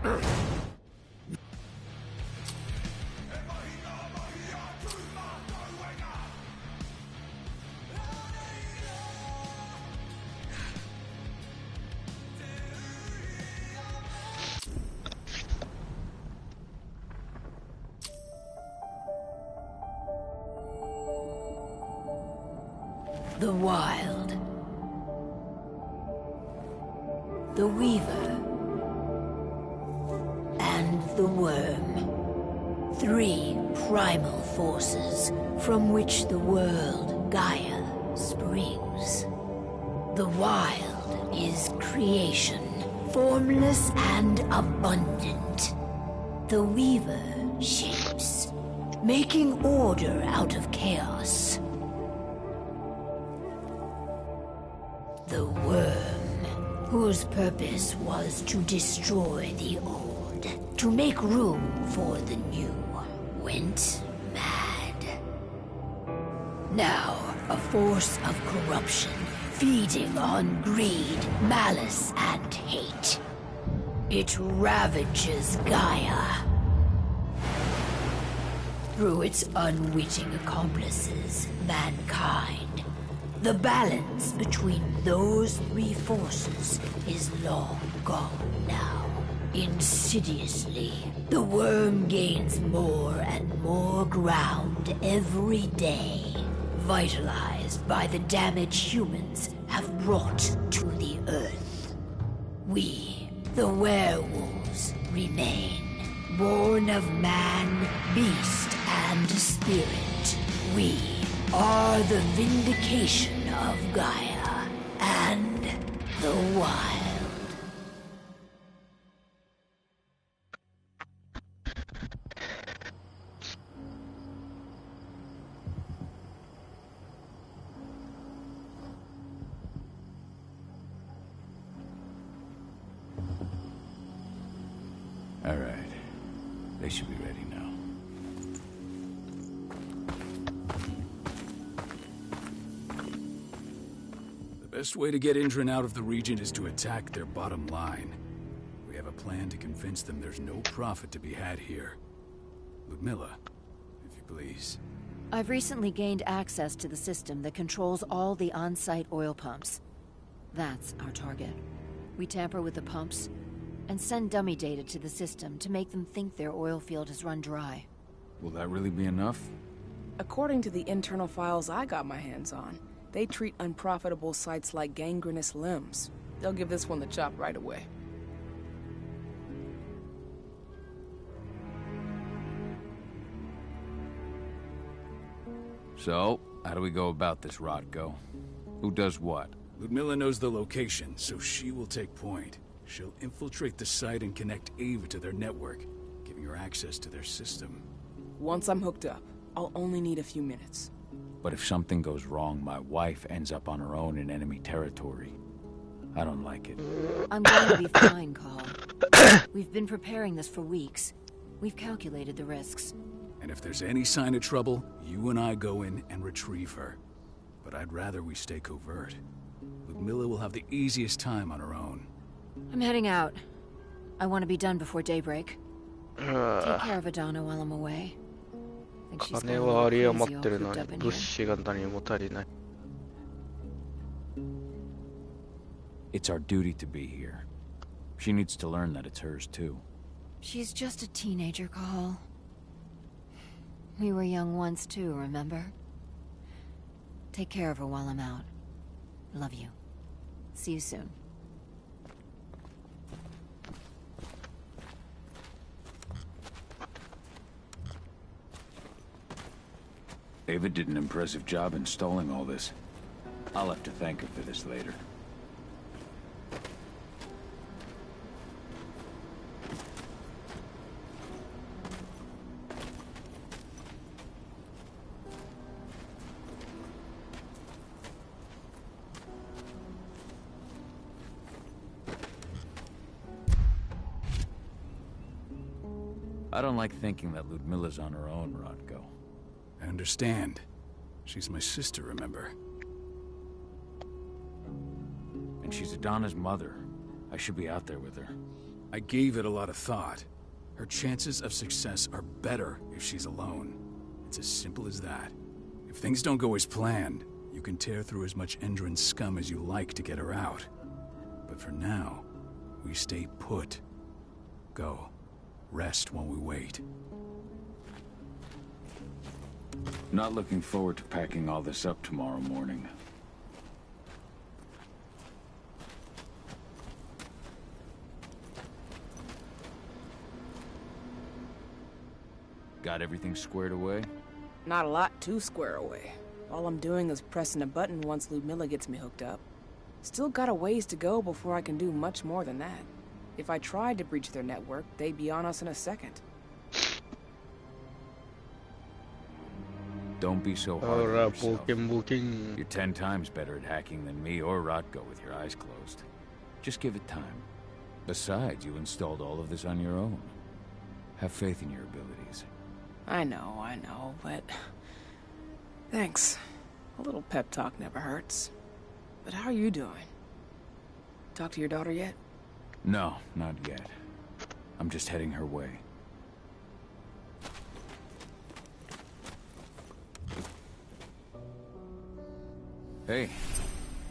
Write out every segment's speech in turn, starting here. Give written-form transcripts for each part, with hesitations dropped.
The Wild. The Weaver. And the Worm. 3 primal forces from which the world Gaia springs. The Wild is creation, formless and abundant. The Weaver shapes, making order out of chaos. The Worm, whose purpose was to destroy the old, to make room for the new, went mad. Now, a force of corruption, feeding on greed, malice, and hate. It ravages Gaia. Through its unwitting accomplices, mankind. The balance between those 3 forces is long gone now. Insidiously, the Worm gains more and more ground every day, vitalized by the damage humans have brought to the Earth. We, the werewolves, remain, born of man, beast, and spirit. We are the vindication of Gaia and the Wild. All right. They should be ready now. The best way to get Indran out of the region is to attack their bottom line. We have a plan to convince them there's no profit to be had here. Ludmilla, if you please. I've recently gained access to the system that controls all the on-site oil pumps. That's our target. We tamper with the pumps and send dummy data to the system to make them think their oil field has run dry. Will that really be enough? According to the internal files I got my hands on, they treat unprofitable sites like gangrenous limbs. They'll give this one the chop right away. So, how do we go about this, Rodko? Who does what? Ludmilla knows the location, so she will take point. She'll infiltrate the site and connect Ava to their network, giving her access to their system. Once I'm hooked up, I'll only need a few minutes. But if something goes wrong, my wife ends up on her own in enemy territory. I don't like it. I'm going to be fine, Carl. We've been preparing this for weeks. We've calculated the risks. And if there's any sign of trouble, you and I go in and retrieve her. But I'd rather we stay covert. Ludmilla will have the easiest time on her own. I'm heading out. I want to be done before daybreak. Take care of Adana while I'm away. I think she's 金 going は a 有り little 余 crazy って all るの cooped に up in 物 here. 資が何も足りない It's our duty to be here. She needs to learn that it's hers too. She's just a teenager, Carl. We were young once too, remember? Take care of her while I'm out. Love you. See you soon. Ava did an impressive job installing all this. I'll have to thank her for this later. I don't like thinking that Ludmilla's on her own, Rodko. I understand. She's my sister, remember? And she's Adana's mother. I should be out there with her. I gave it a lot of thought. Her chances of success are better if she's alone. It's as simple as that. If things don't go as planned, you can tear through as much Endron scum as you like to get her out. But for now, we stay put. Go. Rest while we wait. Not looking forward to packing all this up tomorrow morning. Got everything squared away? Not a lot to square away. All I'm doing is pressing a button once Ludmilla gets me hooked up. Still got a ways to go before I can do much more than that. If I tried to breach their network, they'd be on us in a second. Don't be so hard on yourself. Booking. You're 10 times better at hacking than me or Rotko with your eyes closed. Just give it time. Besides, you installed all of this on your own. Have faith in your abilities. I know, but... Thanks. A little pep talk never hurts. But how are you doing? Talk to your daughter yet? No, not yet. I'm just heading her way. Hey,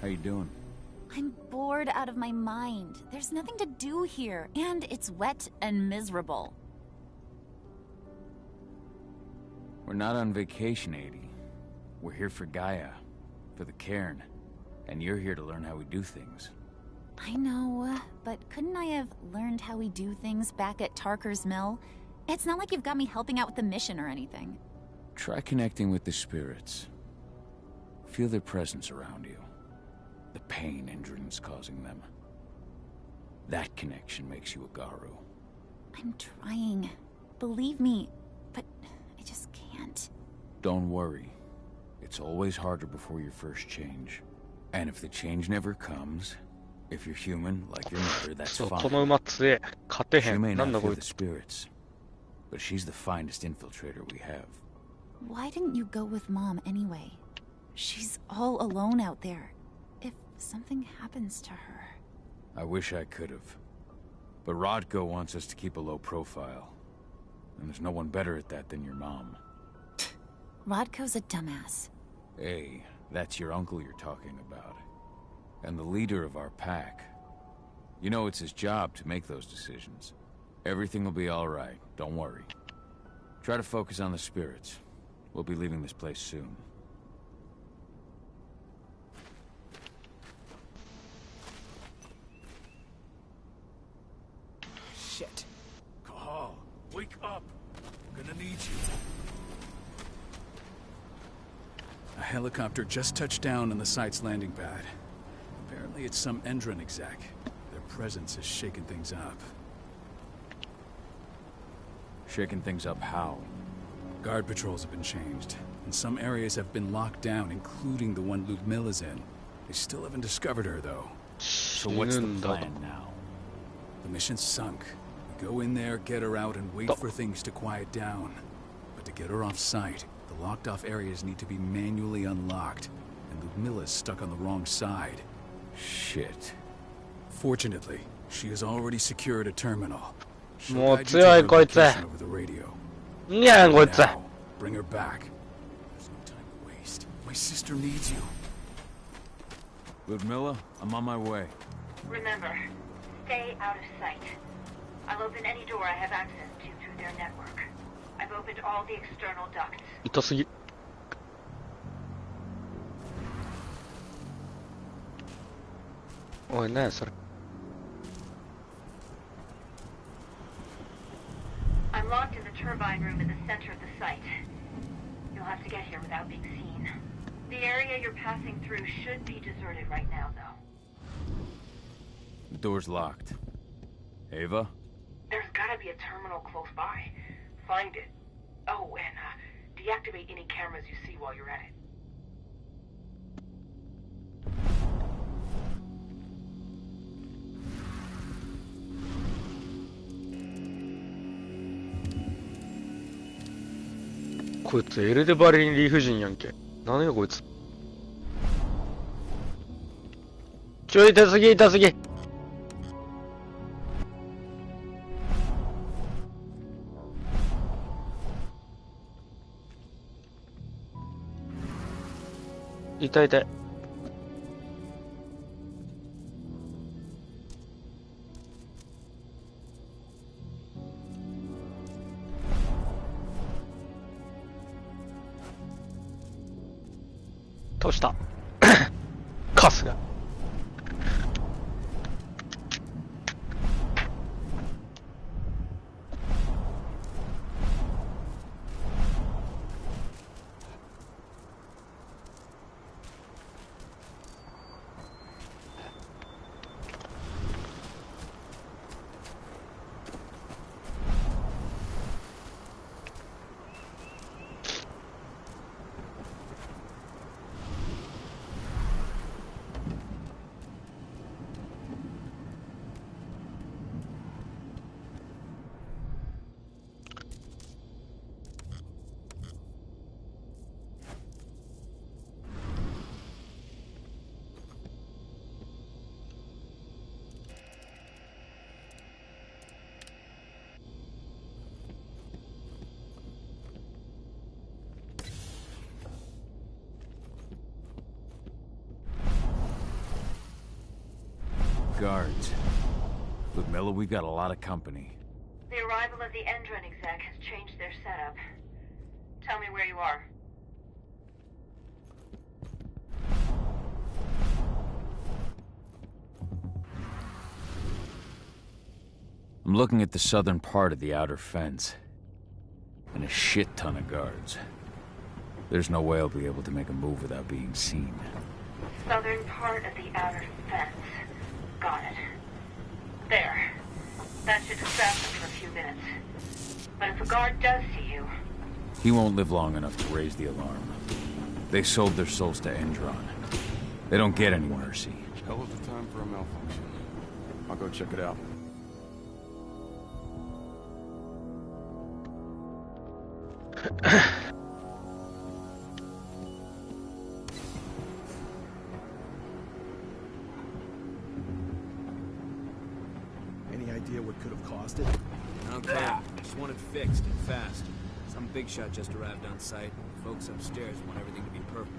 how you doing? I'm bored out of my mind. There's nothing to do here, and it's wet and miserable. We're not on vacation, Adi. We're here for Gaia, for the cairn, and you're here to learn how we do things. I know, but couldn't I have learned how we do things back at Tarker's Mill? It's not like you've got me helping out with the mission or anything. Try connecting with the spirits. Feel their presence around you. The pain Endron's causing them. That connection makes you a Garu. I'm trying. Believe me, but I just can't. Don't worry. It's always harder before your first change. And if the change never comes, if you're human, like your mother, that's そう、 fine. この馬強え。勝てへ She ん。 may なん not だこ feel い the つ。 spirits, but she's the finest infiltrator we have. Why didn't you go with Mom anyway? She's all alone out there. If something happens to her... I wish I could have. But Rodko wants us to keep a low profile. And there's no one better at that than your mom. Rodko's a dumbass. Hey, that's your uncle you're talking about. And the leader of our pack. You know it's his job to make those decisions. Everything will be all right, don't worry. Try to focus on the spirits. We'll be leaving this place soon. Shit. Cahal, wake up! I'm gonna need you. A helicopter just touched down on the site's landing pad. Apparently it's some Endron exec. Their presence has shaken things up. Shaking things up how? Guard patrols have been changed, and some areas have been locked down, including the one Ludmilla's in. They still haven't discovered her, though. So what's the 死ぬんだ。 plan now? The mission's sunk. We go in there, get her out, and wait for things to quiet down. But to get her off site, the locked-off areas need to be manually unlocked, and Ludmilla's stuck on the wrong side. Shit. Fortunately, she has already secured a terminal. She'll もう guide you to 強い her こいつ。 location over the radio. いやんこいつ。 Now, bring her back. There's no time to waste. My sister needs you. Ludmilla, I'm on my way. Remember, stay out of sight. I'll open any door I have access to through their network. I've opened all the external ducts. 痛すぎ。おい、何やそれ。 I'm locked in the turbine room in the center of the site. You'll have to get here without being seen. The area you're passing through should be deserted right now, though. The door's locked. Ava? There's gotta be a terminal close by. Find it. Oh, and deactivate any cameras you see while you're at it. This こいつエルデバリン理不尽やんけ。何やこいつ。ちょい痛すぎ痛すぎ。痛い痛い。倒した。カスが。Guards. Ludmilla, we got a lot of company. The arrival of the Endron exec has changed their setup. Tell me where you are. I'm looking at the southern part of the outer fence. And a shit ton of guards. There's no way I'll be able to make a move without being seen. Southern part of the outer fence. Got it. There. That should distract them for a few minutes. But if a guard does see you... He won't live long enough to raise the alarm. They sold their souls to Endron. They don't get any mercy. Hell of a time for a malfunction. I'll go check it out. Any idea what could have caused it? I don't care. I just want it fixed and fast. Some big shot just arrived on site. Folks upstairs want everything to be perfect.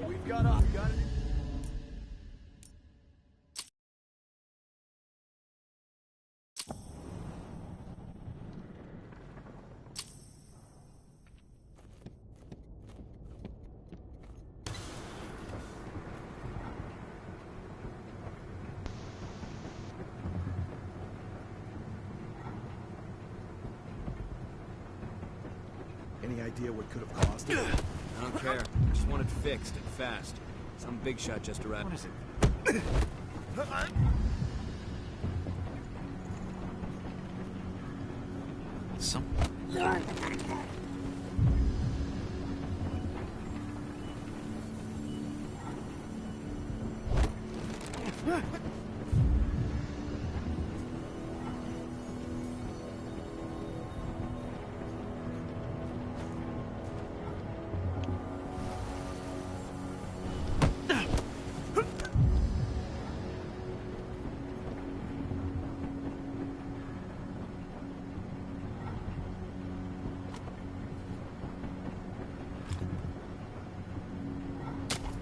We've got up. Got it. Any idea what could have caused it? I don't care. I just want it fixed and fast. Some big shot just arrived. What is it? Some...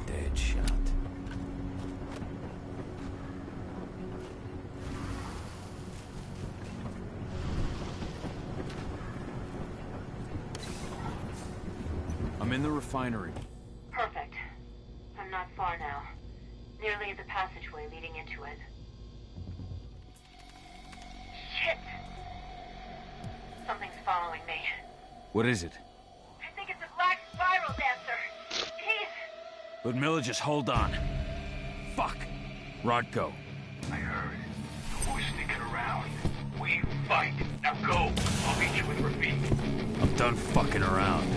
Dead shot. I'm in the refinery. Perfect. I'm not far now. Nearly at the passageway leading into it. Shit! Something's following me. What is it? I think it's a black spiral dancer. He's... Ludmilla, just hold on. Fuck. Rodko. I heard. We're sticking around. We fight. Now go. I'll meet you with Rafik. I'm done fucking around.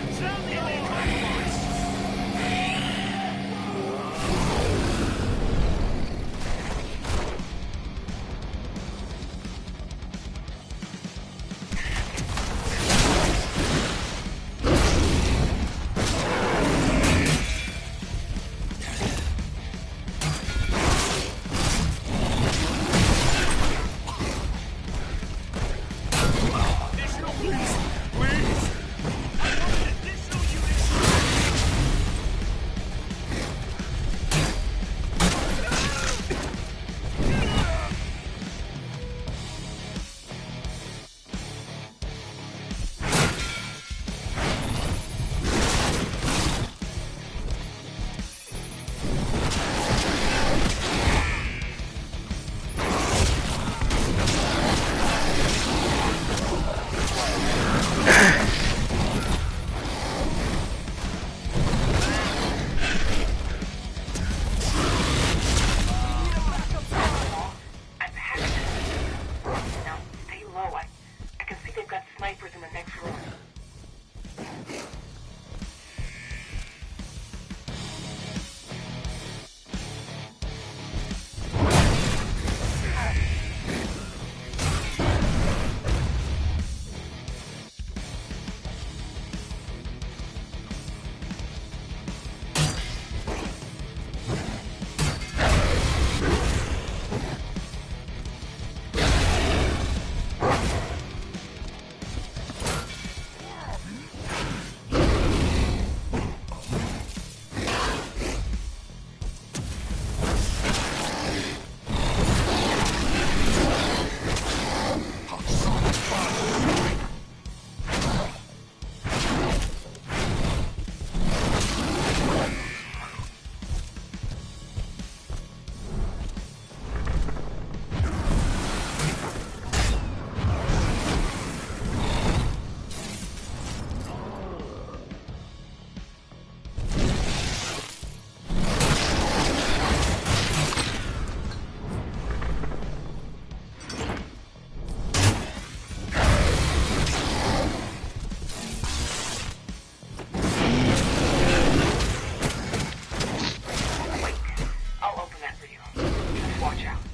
Watch out.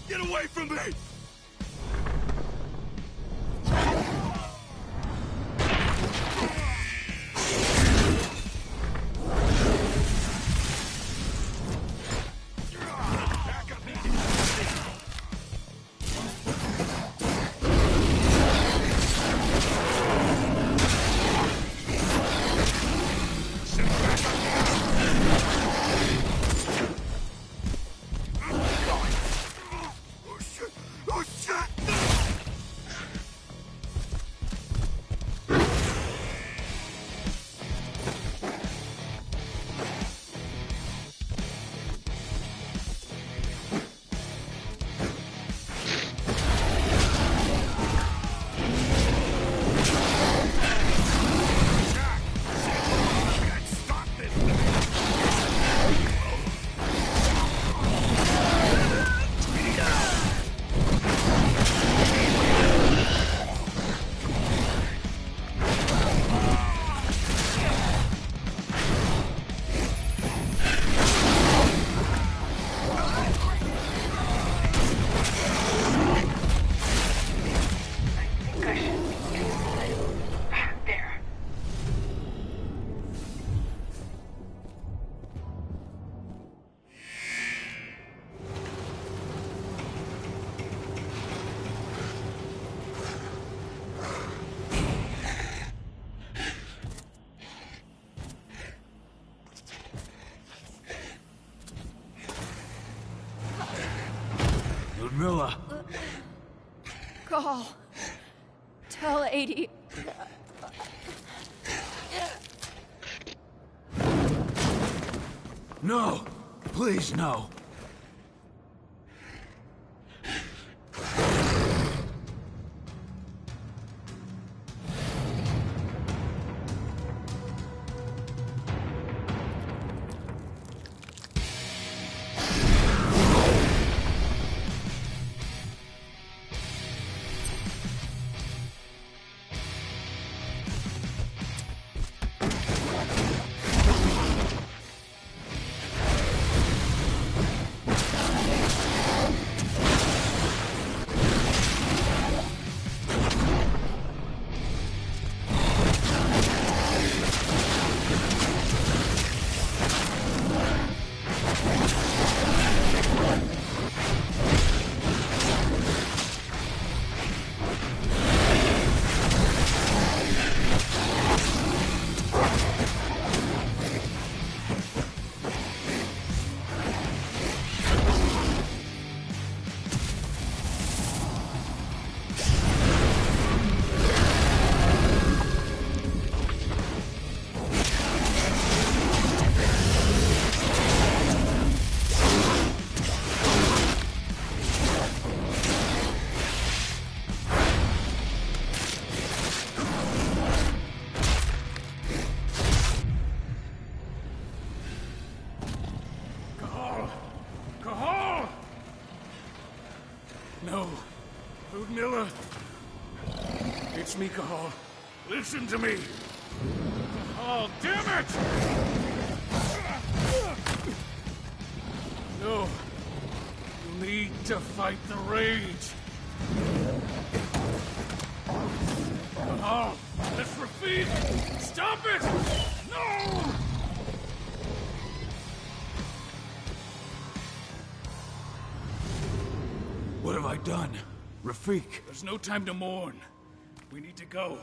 Get away from me! Ludmilla! Call. Tell 80. No! Please, no! It's me, Cahal. Listen to me! Oh, damn it! No. You need to fight the rage. Cahal, that's Rafik! Stop it! No! What have I done? Rafik! There's no time to mourn. We need to go.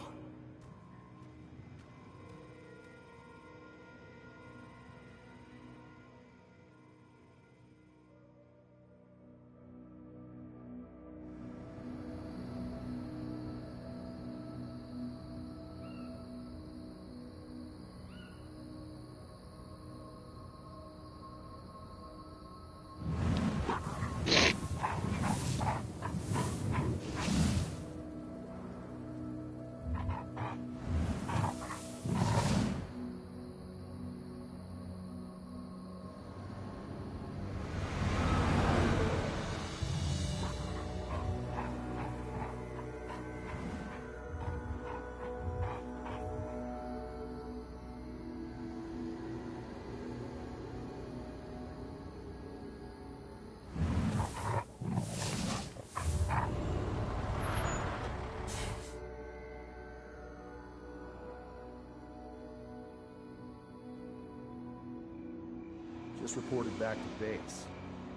Just reported back to base.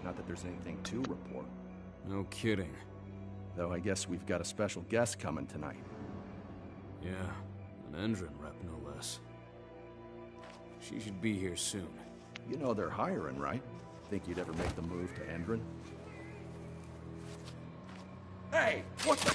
Not that there's anything to report. No kidding. Though I guess we've got a special guest coming tonight. Yeah, an Endron rep, no less. She should be here soon. You know they're hiring, right? Think you'd ever make the move to Endron? Hey! What the...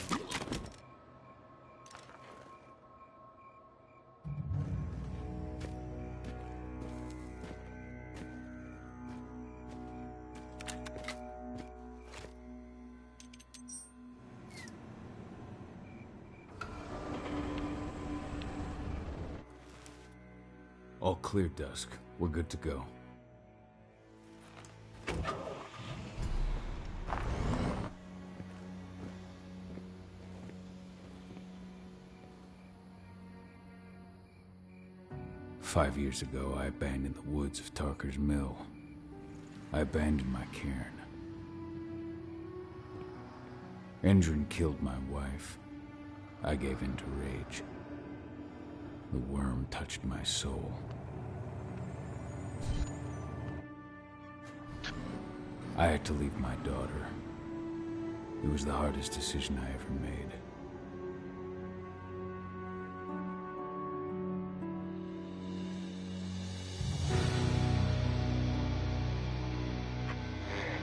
All clear, Dusk. We're good to go. "5 years ago, I abandoned the woods of Tarker's Mill. I abandoned my cairn. Endron killed my wife. I gave in to rage. The worm touched my soul. I had to leave my daughter. It was the hardest decision I ever made.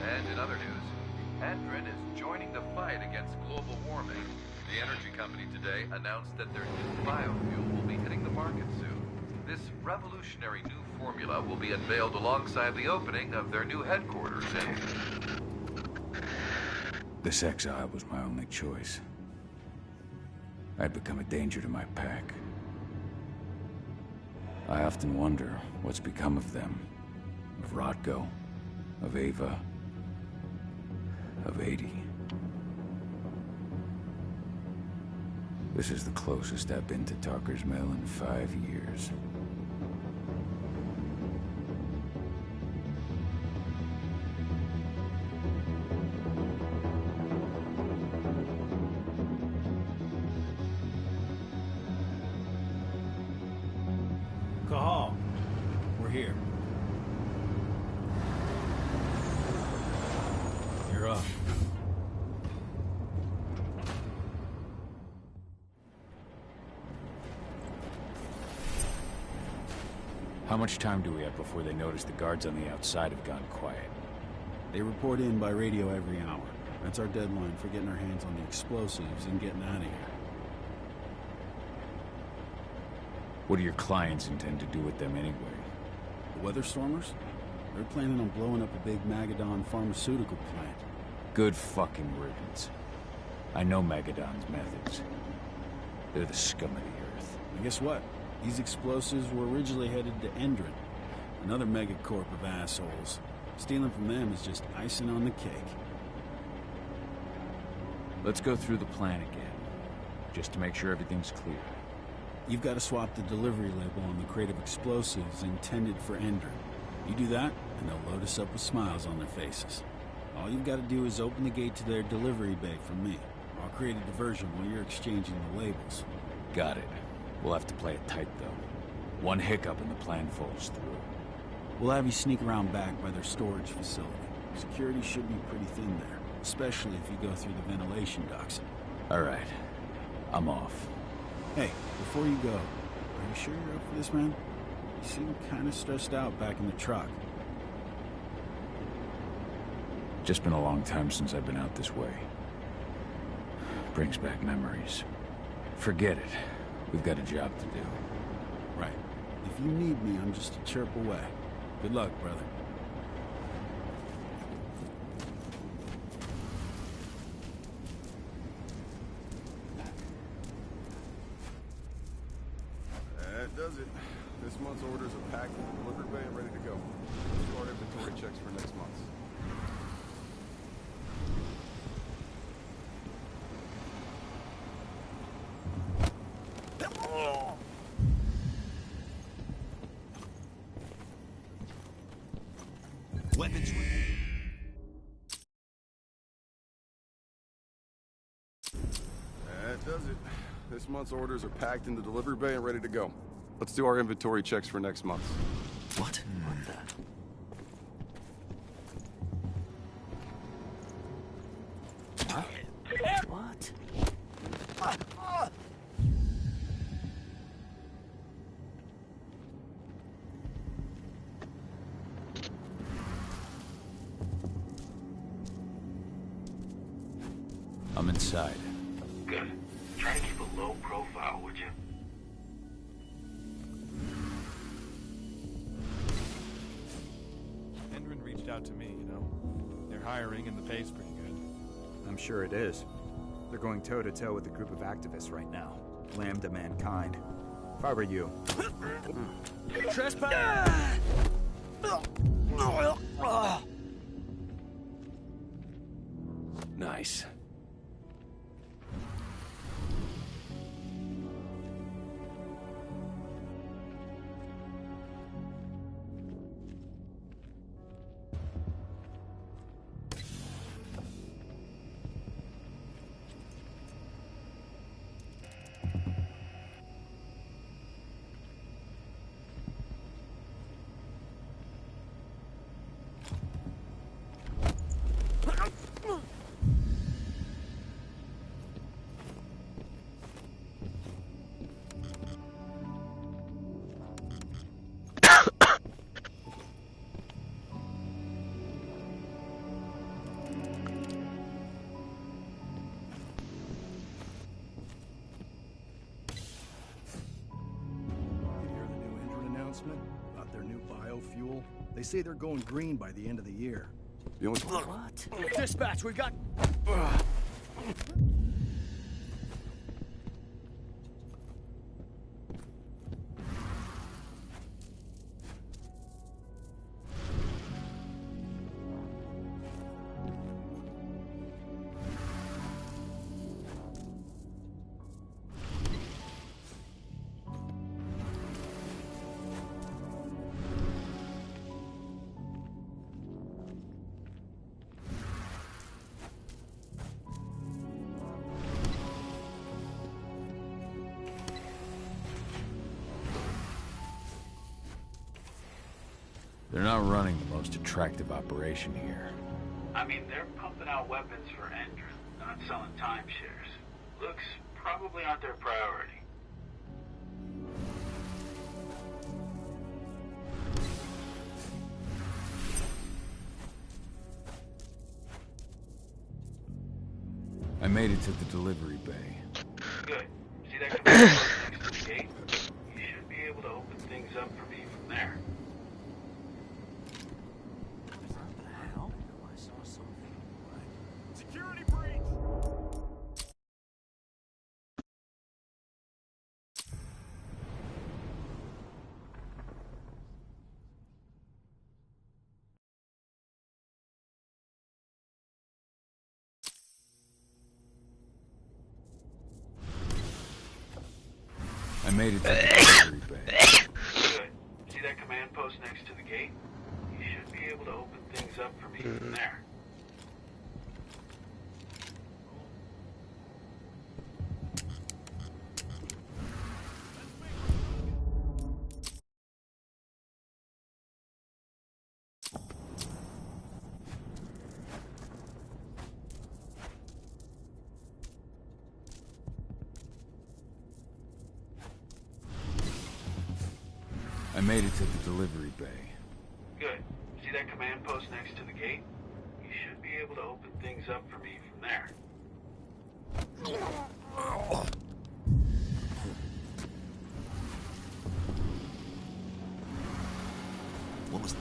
And in other news, Endron is joining the fight against global warming. The energy company today announced that their new biofuel will be hitting the market soon. This revolutionary new formula will be unveiled alongside the opening of their new headquarters in... This exile was my only choice. I'd become a danger to my pack. I often wonder what's become of them. Of Rotko, of Ava, of 80. This is the closest I've been to Tarker's Mill in 5 years. Cahal, we're here. You're up. How much time do we have before they notice the guards on the outside have gone quiet? They report in by radio every hour. That's our deadline for getting our hands on the explosives and getting out of here. What do your clients intend to do with them anyway? The Weatherstormers? They're planning on blowing up a big Magadon pharmaceutical plant. Good fucking riddance. I know Magadon's methods. They're the scum of the earth. And guess what? These explosives were originally headed to Endron, another megacorp of assholes. Stealing from them is just icing on the cake. Let's go through the plan again. just to make sure everything's clear. You've got to swap the delivery label on the crate of explosives intended for Endron. You do that, and they'll load us up with smiles on their faces. All you've got to do is open the gate to their delivery bay for me. I'll create a diversion while you're exchanging the labels. Got it. We'll have to play it tight, though. One hiccup and the plan falls through. We'll have you sneak around back by their storage facility. Security should be pretty thin there, especially if you go through the ventilation ducts. All right. I'm off. Hey, before you go, are you sure you're up for this, man? You seem kind of stressed out back in the truck. Just been a long time since I've been out this way. Brings back memories. Forget it. We've got a job to do. Right. If you need me, I'm just a chirp away. Good luck, brother. That does it. This month's orders are packed in the delivery bay and ready to go. Let's start inventory checks for next month. Weapons. That does it. This month's orders are packed in the delivery bay and ready to go. Let's do our inventory checks for next month. What? What the? Huh? What? I'm inside. Good. Try to keep a low profile, would you? Endron reached out to me, you know. They're hiring and the pay's pretty good. I'm sure it is. They're going toe-to-toe with a group of activists right now. Lambda mankind. If I were you. Trespass! Nice. About their new biofuel. They say they're going green by the end of the year. The only... What? Dispatch, we got... They're not running the most attractive operation here. I mean, they're pumping out weapons for Endron, not selling timeshares. Looks probably aren't their priority. I made it to the delivery bay. Good. See that conveyor next to the gate? You should be able to open things up for me from there. Security breach! I made it to the delivery bay. Good. See that command post next to the gate? You should be able to open things up for me from there. I made it to the delivery bay. Good. See that command post next to the gate? You should be able to open things up for me from there. What was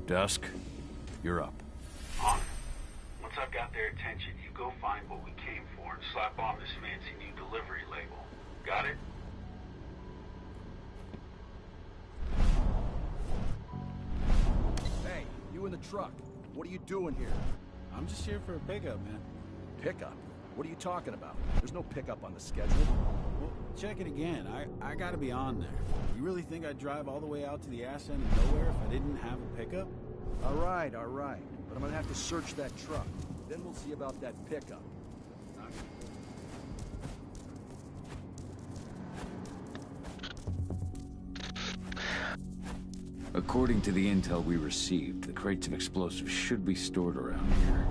Dusk, you're up. On. Once I've got their attention, you go find what we came for and slap on this fancy new delivery label. Got it? Hey, you in the truck. What are you doing here? I'm just here for a pickup, man. Pickup? What are you talking about? There's no pickup on the schedule. Well, check it again. I gotta be on there. You really think I'd drive all the way out to the ass end of nowhere if I didn't have a pickup? All right. But I'm gonna have to search that truck. Then we'll see about that pickup. According to the intel we received, the crates of explosives should be stored around here.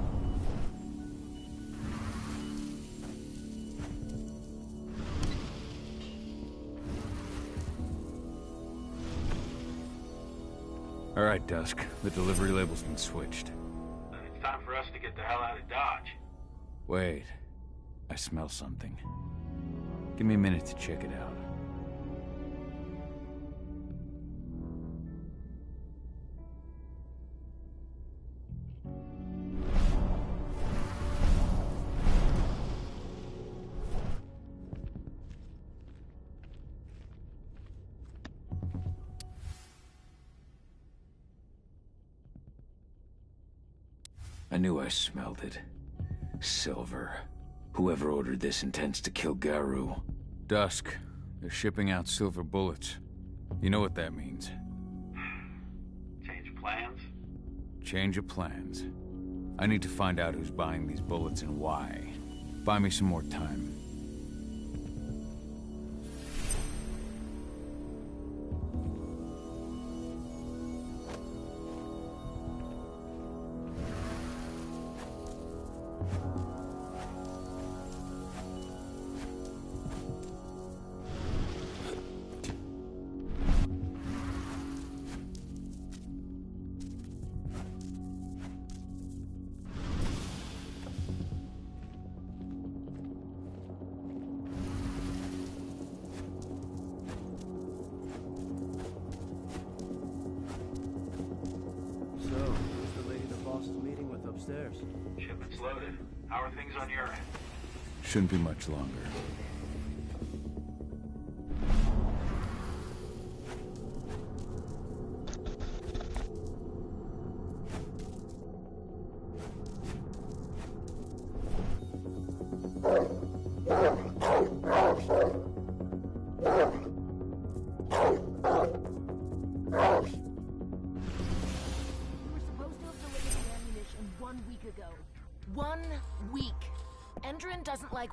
All right, Dusk. The delivery label's been switched. It's time for us to get the hell out of Dodge. Wait. I smell something. Give me a minute to check it out. I knew I smelled it. Silver. Whoever ordered this intends to kill Garu. Dusk. They're shipping out silver bullets. You know what that means. Change plans? Change of plans. I need to find out who's buying these bullets and why. Buy me some more time. Upstairs. Shipment's loaded. How are things on your end? Shouldn't be much longer.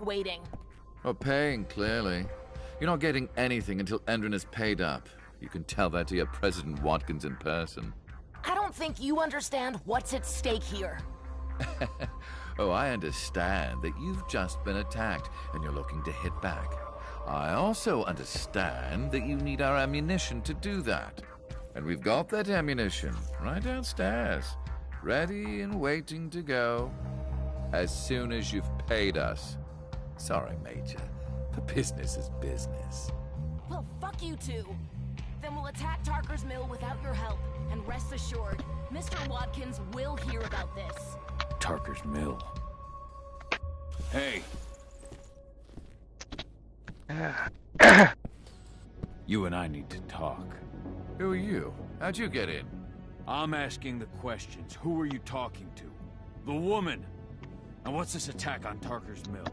Waiting. Oh, paying, clearly. You're not getting anything until Endron is paid up. You can tell that to your President Watkins in person. I don't think you understand what's at stake here. Oh, I understand that you've just been attacked and you're looking to hit back. I also understand that you need our ammunition to do that. And we've got that ammunition right downstairs, ready and waiting to go as soon as you've paid us. Sorry, Major, but business is business. Well, fuck you two. Then we'll attack Tarker's Mill without your help. And rest assured, Mr. Watkins will hear about this. Tarker's Mill. Hey! You and I need to talk. Who are you? How'd you get in? I'm asking the questions. Who are you talking to? The woman! And what's this attack on Tarker's Mill?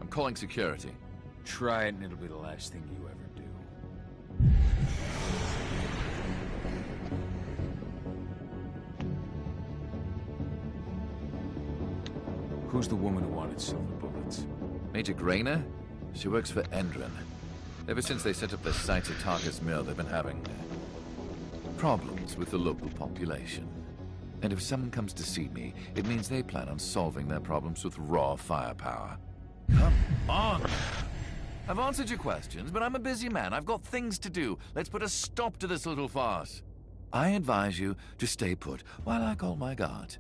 I'm calling security. Try it and it'll be the last thing you ever do. Who's the woman who wanted silver bullets? Major Grainer? She works for Endron. Ever since they set up their sites at Tarker's Mill, they've been having problems with the local population. And if someone comes to see me, it means they plan on solving their problems with raw firepower. Come on! I've answered your questions, but I'm a busy man. I've got things to do. Let's put a stop to this little farce. I advise you to stay put while I call my guard.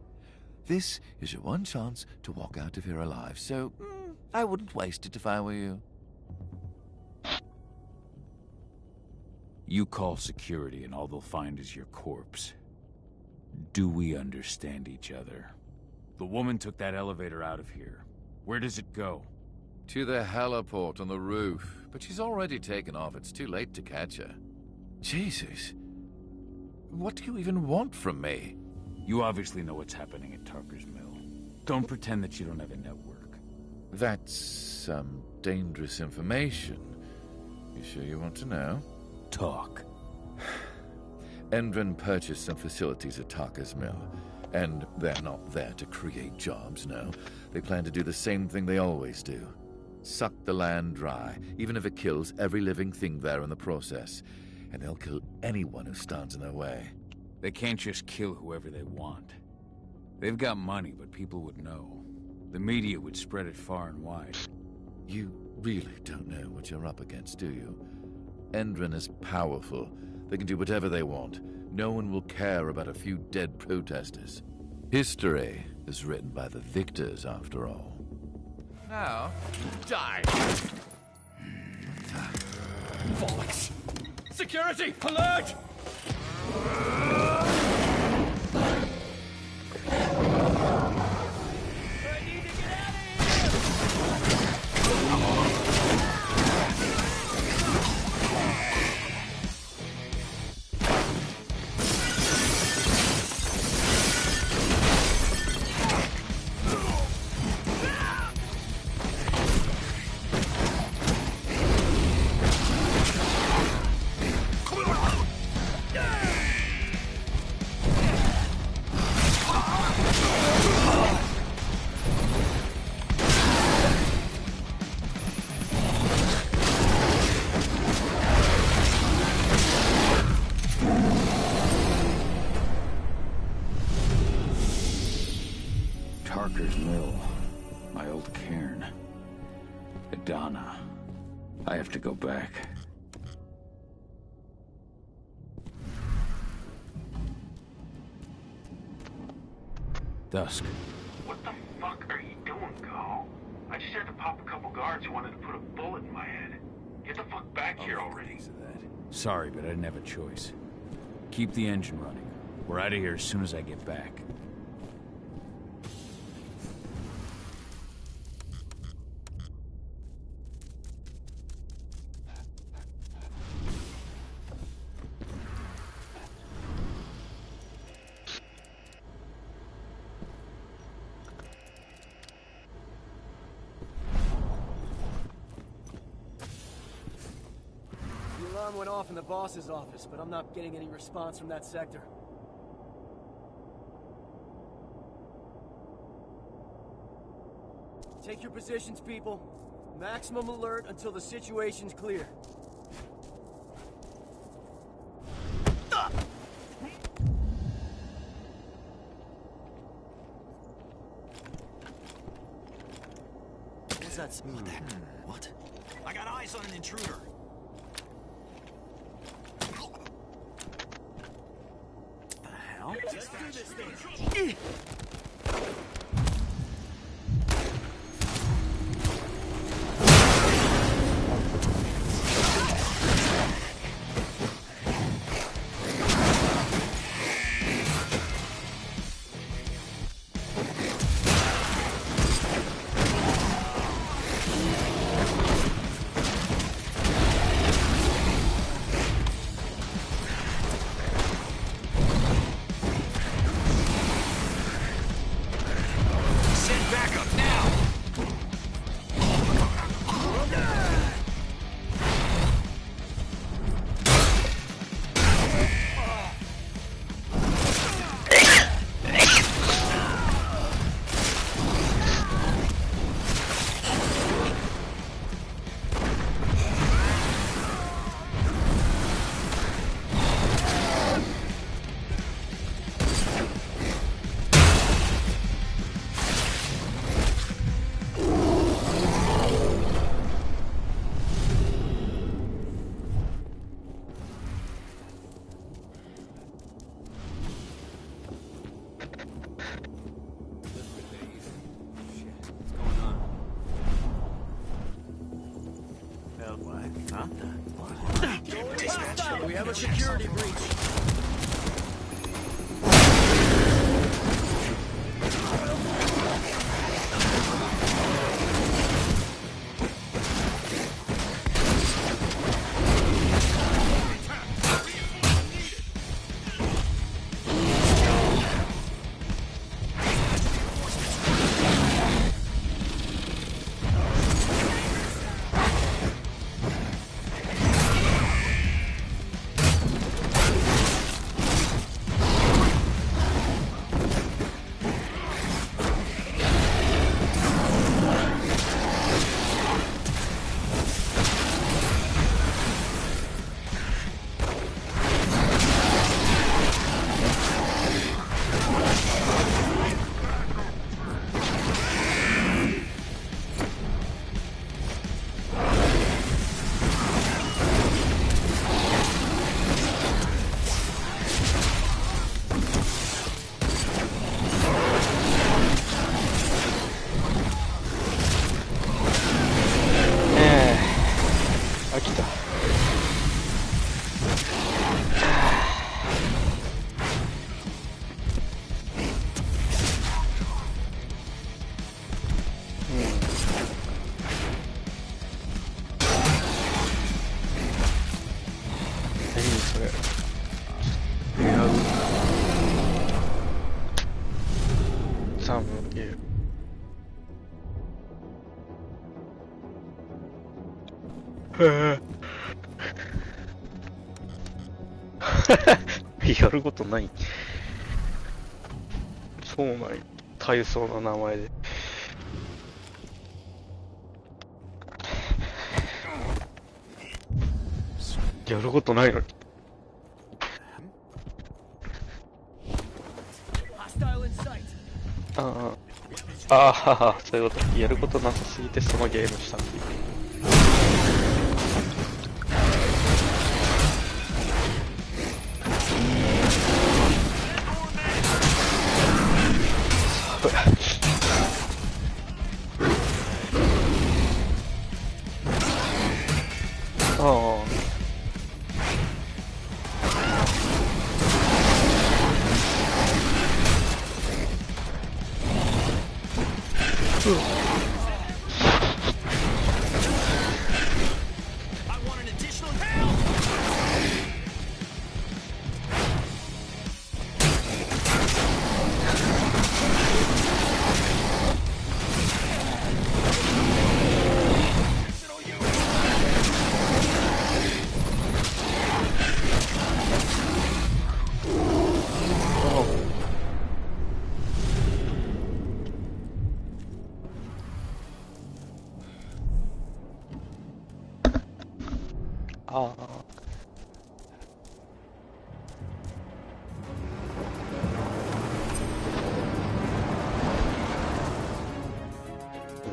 This is your one chance to walk out of here alive, so I wouldn't waste it if I were you. You call security and all they'll find is your corpse. Do we understand each other? The woman took that elevator out of here. Where does it go? To the heliport on the roof. But she's already taken off. It's too late to catch her. Jesus. What do you even want from me? You obviously know what's happening at Tarker's Mill. Don't pretend that you don't have a network. That's some dangerous information. You sure you want to know? Talk. Endron purchased some facilities at Tarker's Mill. And they're not there to create jobs, no. They plan to do the same thing they always do. Suck the land dry, even if it kills every living thing there in the process. And they'll kill anyone who stands in their way. They can't just kill whoever they want. They've got money, but people would know. The media would spread it far and wide. You really don't know what you're up against, do you? Endron is powerful. They can do whatever they want. No one will care about a few dead protesters. History is written by the victors, after all. Now, die! Bollocks! Security! Alert! Tarker's Mill. My old cairn. Adana. I have to go back. Dusk. What the fuck are you doing, Go? I just had to pop a couple guards who wanted to put a bullet in my head. Get the fuck back here already. Sorry, but I didn't have a choice. Keep the engine running. We're out of here as soon as I get back. The alarm went off in the boss's office, but I'm not getting any response from that sector. Take your positions, people. Maximum alert until the situation's clear. that's... What the heck? What? I got eyes on an intruder. The hell? Let's do this thing. We have a security breach.やることない。そうなんや。大層な名前で。やることないのに。ああ、そういうこと。やることなさすぎてそのゲームしたっていう。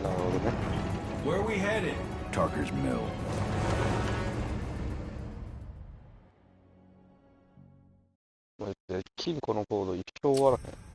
なるほどね。Where are we headed? Tarker's Mill.マジで金庫のコード一生終わらへん。